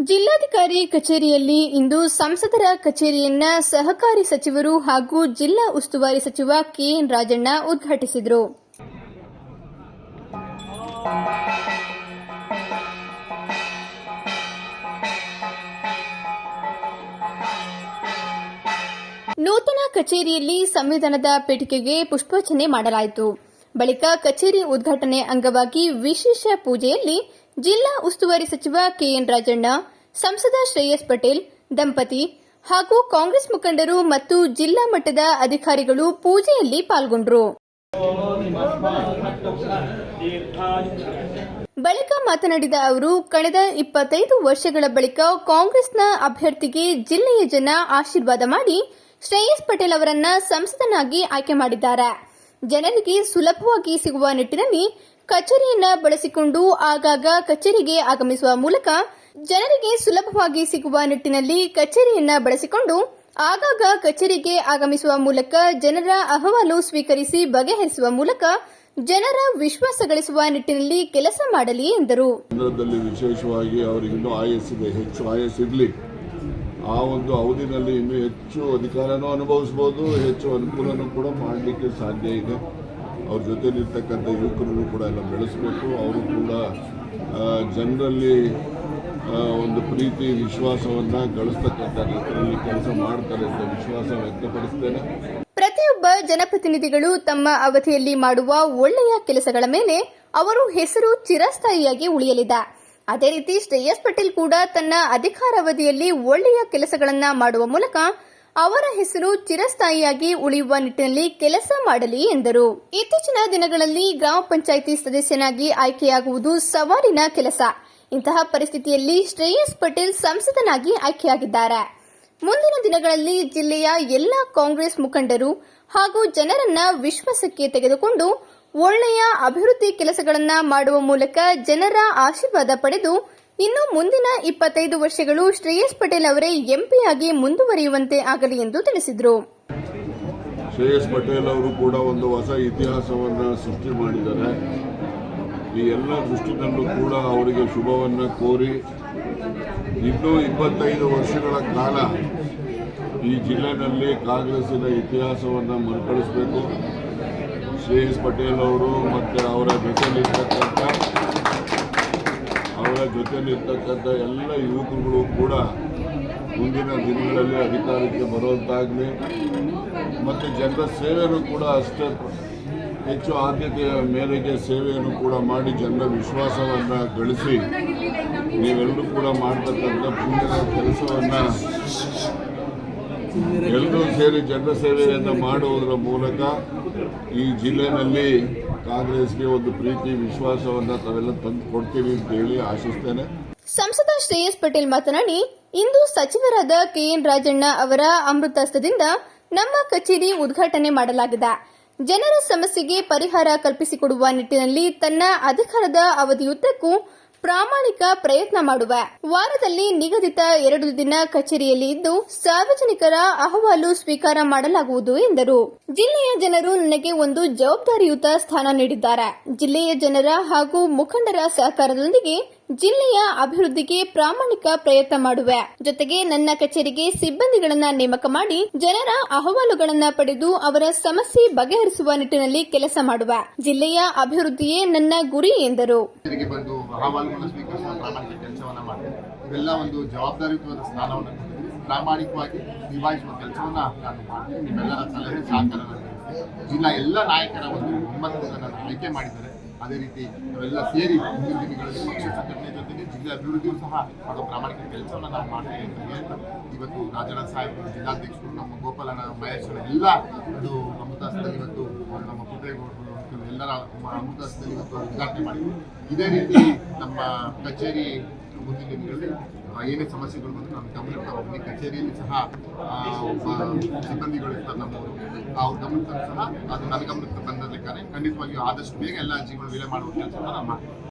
ಜಿಲ್ಲಾಧಿಕಾರಿ ಕಚೇರಿಯಲ್ಲಿ ಇಂದು ಸಂಸದರ ಕಚೇರಿಯನ್ನ ಸಹಕಾರಿ ಸಚಿವರು ಹಾಗೂ ಜಿಲ್ಲಾ ಉಸ್ತುವಾರಿ ಸಚಿವ ಕೆಎನ್ ರಾಜಣ್ಣ ಉದ್ಘಾಟಿಸಿದರು. ನೂತನ ಕಚೇರಿಯಲ್ಲಿ ಸಂವಿಧಾನದ ಪೀಠಿಕೆಗೆ ಪುಷ್ಪಾರ್ಚನೆ ಮಾಡಲಾಯಿತು. ಬಳಿಕ ಕಚೇರಿ ಉದ್ಘಾಟನೆ ಅಂಗವಾಗಿ ವಿಶೇಷ ಪೂಜೆಯಲ್ಲಿ ಜಿಲ್ಲಾ ಉಸ್ತುವಾರಿ ಸಚಿವ ಕೆಎನ್ ರಾಜಣ್ಣ, ಸಂಸದ ಶ್ರೇಯಸ್ ಪಟೇಲ್ ದಂಪತಿ ಹಾಗೂ ಕಾಂಗ್ರೆಸ್ ಮುಖಂಡರು ಮತ್ತು ಜಿಲ್ಲಾ ಮಟ್ಟದ ಅಧಿಕಾರಿಗಳು ಪೂಜೆಯಲ್ಲಿ ಪಾಲ್ಗೊಂಡರು. ಬಳಿಕ ಮಾತನಾಡಿದ ಅವರು, ಕಳೆದ 25 ವರ್ಷಗಳ ಬಳಿಕ ಕಾಂಗ್ರೆಸ್ನ ಅಭ್ಯರ್ಥಿಗೆ ಜಿಲ್ಲೆಯ ಜನ ಆಶೀರ್ವಾದ ಮಾಡಿ ಶ್ರೇಯಸ್ ಪಟೇಲ್ ಅವರನ್ನ ಸಂಸದನಾಗಿ ಆಯ್ಕೆ ಮಾಡಿದ್ದಾರೆ. ಜನರಿಗೆ ಸುಲಭವಾಗಿ ಸಿಗುವ ನಿಟ್ಟಿನಲ್ಲಿ ಕಚೇರಿಯನ್ನ ಬಳಸಿಕೊಂಡು ಆಗಾಗ ಕಚೇರಿಗೆ ಆಗಮಿಸುವ ಮೂಲಕ ಜನರ ಅಹವಾಲು ಸ್ವೀಕರಿಸಿ ಬಗೆಹರಿಸುವ ಮೂಲಕ ಜನರ ವಿಶ್ವಾಸ ಗಳಿಸುವ ನಿಟ್ಟಿನಲ್ಲಿ ಕೆಲಸ ಮಾಡಲಿ ಎಂದರು. ವಿಶೇಷವಾಗಿ ಅವರಿಗೆ ಇನ್ನೂ ಆಯಸ್ಸಿದೆ, ಹೆಚ್ಚು ಆಯಸ್ಸಿರಲಿ. ಆ ಒಂದು ಅವಧಿನಲ್ಲಿ ಇನ್ನೂ ಹೆಚ್ಚು ಅಧಿಕಾರನೂ ಅನುಭವಿಸಬಹುದು, ಹೆಚ್ಚು ಅನುಕೂಲನೂ ಕೂಡ ಮಾಡಲಿಕ್ಕೆ ಸಾಧ್ಯ ಇದೆ. ಅವ್ರ ಜೊತೆಲಿರ್ತಕ್ಕಂಥ ಯುವಕರನ್ನು ಕೂಡ ಎಲ್ಲ ಬೆಳೆಸಬೇಕು. ಅವರು ಕೂಡ ಜನರಲ್ಲಿ ಒಂದು ಪ್ರೀತಿ ವಿಶ್ವಾಸವನ್ನು ಗಳಿಸ್ತಕ್ಕಂಥ ನಿಟ್ಟಿನಲ್ಲಿ ಕೆಲಸ ಮಾಡ್ತಾರೆ ಅಂತ ವಿಶ್ವಾಸ ವ್ಯಕ್ತಪಡಿಸ್ತೇನೆ. ಪ್ರತಿಯೊಬ್ಬ ಜನಪ್ರತಿನಿಧಿಗಳು ತಮ್ಮ ಅವಧಿಯಲ್ಲಿ ಮಾಡುವ ಒಳ್ಳೆಯ ಕೆಲಸಗಳ ಮೇಲೆ ಅವರು ಹೆಸರು ಚಿರಸ್ಥಾಯಿಯಾಗಿ ಉಳಿಯಲಿದೆ. ಅದೇ ರೀತಿ ಶ್ರೇಯಸ್ ಪಟೇಲ್ ಕೂಡ ತನ್ನ ಅಧಿಕಾರಾವಧಿಯಲ್ಲಿ ಒಳ್ಳೆಯ ಕೆಲಸಗಳನ್ನು ಮಾಡುವ ಮೂಲಕ ಅವರ ಹೆಸರು ಚಿರಸ್ಥಾಯಿಯಾಗಿ ಉಳಿಯುವ ನಿಟ್ಟಿನಲ್ಲಿ ಕೆಲಸ ಮಾಡಲಿ ಎಂದರು. ಇತ್ತೀಚಿನ ದಿನಗಳಲ್ಲಿ ಗ್ರಾಮ ಪಂಚಾಯಿತಿ ಸದಸ್ಯನಾಗಿ ಆಯ್ಕೆಯಾಗುವುದು ಸವಾಲಿನ ಕೆಲಸ. ಇಂತಹ ಪರಿಸ್ಥಿತಿಯಲ್ಲಿ ಶ್ರೇಯಸ್ ಪಟೇಲ್ ಸಂಸದನಾಗಿ ಆಯ್ಕೆಯಾಗಿದ್ದಾರೆ. ಮುಂದಿನ ದಿನಗಳಲ್ಲಿ ಜಿಲ್ಲೆಯ ಎಲ್ಲಾ ಕಾಂಗ್ರೆಸ್ ಮುಖಂಡರು ಹಾಗೂ ಜನರನ್ನ ವಿಶ್ವಾಸಕ್ಕೆ ತೆಗೆದುಕೊಂಡು ಒಳ್ಳೆಯ ಅಭಿವೃದ್ಧಿ ಕೆಲಸಗಳನ್ನ ಮಾಡುವ ಮೂಲಕ ಜನರ ಆಶೀರ್ವಾದ ಪಡೆದು ಇನ್ನು ಮುಂದಿನ 25 ವರ್ಷಗಳು ಶ್ರೇಯಸ್ ಪಟೇಲ್ ಅವರೇ ಎಂಪಿಯಾಗಿ ಮುಂದುವರಿಯುವಂತೆ ಆಗಲಿ ಎಂದು ತಿಳಿಸಿದರು. ಶ್ರೇಯಸ್ ಪಟೇಲ್ ಅವರು ಕೂಡ ಒಂದು ಹೊಸ ಇತಿಹಾಸವನ್ನು ಸೃಷ್ಟಿ ಮಾಡಿದ್ದಾರೆ. ಈ ಎಲ್ಲ ದೃಷ್ಟಿನಲ್ಲೂ ಕೂಡ ಅವರಿಗೆ ಶುಭವನ್ನು ಕೋರಿ ಇನ್ನೂ 25 ವರ್ಷಗಳ ಕಾಲ ಈ ಜಿಲ್ಲೆಯಲ್ಲಿ ಕಾಂಗ್ರೆಸ್ಸಿನ ಇತಿಹಾಸವನ್ನು ಮರುಕಳಿಸಬೇಕು. ಶ್ರೇಯಸ್ ಪಟೇಲ್ ಅವರು ಮತ್ತು ಅವರ ಜೊತೆಲಿರ್ತಕ್ಕಂಥ ಎಲ್ಲ ಯುವಕರುಗಳು ಕೂಡ ಮುಂದಿನ ದಿನಗಳಲ್ಲಿ ಅಧಿಕಾರಕ್ಕೆ ಬರುವಂತಾಗಲಿ ಮತ್ತು ಜನರ ಸೇವೆಯೂ ಕೂಡ ಅಷ್ಟೇ ಹೆಚ್ಚು ಆದ್ಯತೆಯ ಮೇರೆಗೆ ಸೇವೆಯನ್ನು ಕೂಡ ಮಾಡಿ ಜನರ ವಿಶ್ವಾಸವನ್ನು ಗಳಿಸಿ ನೀವೆಲ್ಲರೂ ಕೂಡ ಮಾಡ್ತಕ್ಕಂಥ ಪುಣ್ಯದ ಕೆಲಸವನ್ನು ಎಲ್ಲರೂ ಸೇರಿ ಜನರ ಸೇವೆಯನ್ನು ಮಾಡುವುದರ ಮೂಲಕ ಈ ಜಿಲ್ಲೆಯಲ್ಲಿ ಕಾಂಗ್ರೆಸ್ಗೆ ಒಂದು ಪ್ರೀತಿ ವಿಶ್ವಾಸವನ್ನು ತಾವೆಲ್ಲ ತಂದು ಕೊಡ್ತೀವಿ ಅಂತ ಹೇಳಿ ಆಶಿಸ್ತೇನೆ. ಸಂಸದ ಶ್ರೇಯಸ್ ಪಟೇಲ್ ಮಾತನಾಡಿ, ಇಂದು ಸಚಿವರಾದ ಕೆಎನ್ ರಾಜಣ್ಣ ಅವರ ಅಮೃತಹಸ್ತದಿಂದ ನಮ್ಮ ಕಚೇರಿ ಉದ್ಘಾಟನೆ ಮಾಡಲಾಗಿದೆ. ಜನರ ಸಮಸ್ಯೆಗೆ ಪರಿಹಾರ ಕಲ್ಪಿಸಿಕೊಡುವ ನಿಟ್ಟಿನಲ್ಲಿ ತನ್ನ ಅಧಿಕಾರದ ಅವಧಿಯುದ್ದಕ್ಕೂ ಪ್ರಾಮಾಣಿಕ ಪ್ರಯತ್ನ ಮಾಡುವ. ವಾರದಲ್ಲಿ ನಿಗದಿತ 2 ದಿನ ಕಚೇರಿಯಲ್ಲಿ ಇದ್ದು ಸಾರ್ವಜನಿಕರ ಅಹವಾಲು ಸ್ವೀಕಾರ ಮಾಡಲಾಗುವುದು ಎಂದರು. ಜಿಲ್ಲೆಯ ಜನರು ನನಗೆ ಒಂದು ಜವಾಬ್ದಾರಿಯುತ ಸ್ಥಾನ ನೀಡಿದ್ದಾರೆ. ಜಿಲ್ಲೆಯ ಜನರ ಹಾಗೂ ಮುಖಂಡರ ಸಹಕಾರದೊಂದಿಗೆ ಜಿಲ್ಲೆಯ ಅಭಿವೃದ್ಧಿಗೆ ಪ್ರಾಮಾಣಿಕ ಪ್ರಯತ್ನ ಮಾಡುವೆ. ಜೊತೆಗೆ ನನ್ನ ಕಚೇರಿಗೆ ಸಿಬ್ಬಂದಿಗಳನ್ನ ನೇಮಕ ಮಾಡಿ ಜನರ ಅಹವಾಲುಗಳನ್ನ ಪಡೆದು ಅವರ ಸಮಸ್ಯೆ ಬಗೆಹರಿಸುವ ನಿಟ್ಟಿನಲ್ಲಿ ಕೆಲಸ ಮಾಡುವೆ. ಜಿಲ್ಲೆಯ ಅಭಿವೃದ್ಧಿಯೇ ನನ್ನ ಗುರಿ ಎಂದರು. ಇವೆಲ್ಲ ಒಂದು ಜವಾಬ್ದಾರಿಯುತವಾದ ಸ್ಥಾನವನ್ನು ಪ್ರಾಮಾಣಿಕವಾಗಿ ನಿಭಾಯಿಸುವ ಕೆಲಸವನ್ನು ನಾನು ಮಾಡ್ತೀನಿ. ನಿಮ್ಮೆಲ್ಲರ ಸಲಹೆ ಸಹಕಾರ ಜಿಲ್ಲಾ ಎಲ್ಲ ನಾಯಕರ ಒಂದು ಒಮ್ಮತವನ್ನು ಆಯ್ಕೆ ಮಾಡಿದ್ದಾರೆ. ಅದೇ ರೀತಿ ನಾವೆಲ್ಲ ಸೇರಿ ಮುಂದಿನ ದಿನಗಳಲ್ಲಿ ಪಕ್ಷ ಸಂಘಟನೆ ಜೊತೆಗೆ ಜಿಲ್ಲೆ ಅಭಿವೃದ್ಧಿಯೂ ಸಹ ಮಾಡೋ ಪ್ರಾಮಾಣಿಕ ಕೆಲಸವನ್ನು ನಾವು ಮಾಡ್ತೇವೆ ಅಂತ ಹೇಳ್ತಾ ಇವತ್ತು ರಾಜಣ್ಣ ಸಾಹೇಬರು, ಜಿಲ್ಲಾಧ್ಯಕ್ಷರು, ನಮ್ಮ ಗೋಪಾಲನ ಮಹೇಶ್ವರ ಎಲ್ಲ ಒಂದು ಅಮೃತಹಸ್ತದಲ್ಲಿ ಇವತ್ತು ನಮ್ಮ ಪುಟ್ಟೇಗೌಡರು ಎಲ್ಲರ ಅಮೃತಹಸ್ತದಲ್ಲಿ ಇವತ್ತು ಉದ್ಘಾಟನೆ ಮಾಡಿದ್ವಿ. ಇದೇ ರೀತಿ ನಮ್ಮ ಕಚೇರಿ ಮುಂದಿನ ದಿನಗಳಲ್ಲಿ ಏನೇ ಸಮಸ್ಯೆಗಳು ಬಂದು ನಮ್ಮ ಗಮನಕ್ಕೆ ಹೋಗಿ ಕಚೇರಿಯಲ್ಲಿ ಸಹ ಒಬ್ಬ ಸಿಬ್ಬಂದಿಗಳು ಇರ್ತಾರೆ ನಮ್ಮವರು, ಅವ್ರ ಗಮನಕ್ಕೆ ಸಹ ಅದು ನನ್ನ ಗಮನಕ್ಕೆ ಬಂದ ಲೆಕ್ಕನೆ ಖಂಡಿತವಾಗಿಯೂ ಆದಷ್ಟು ಬೇಗ ಎಲ್ಲ ಅರ್ಜಿಗಳು ವಿಲೆ ಮಾಡುವ ಕೆಲಸವನ್ನು ನಾವು ಮಾಡ್ತೀವಿ.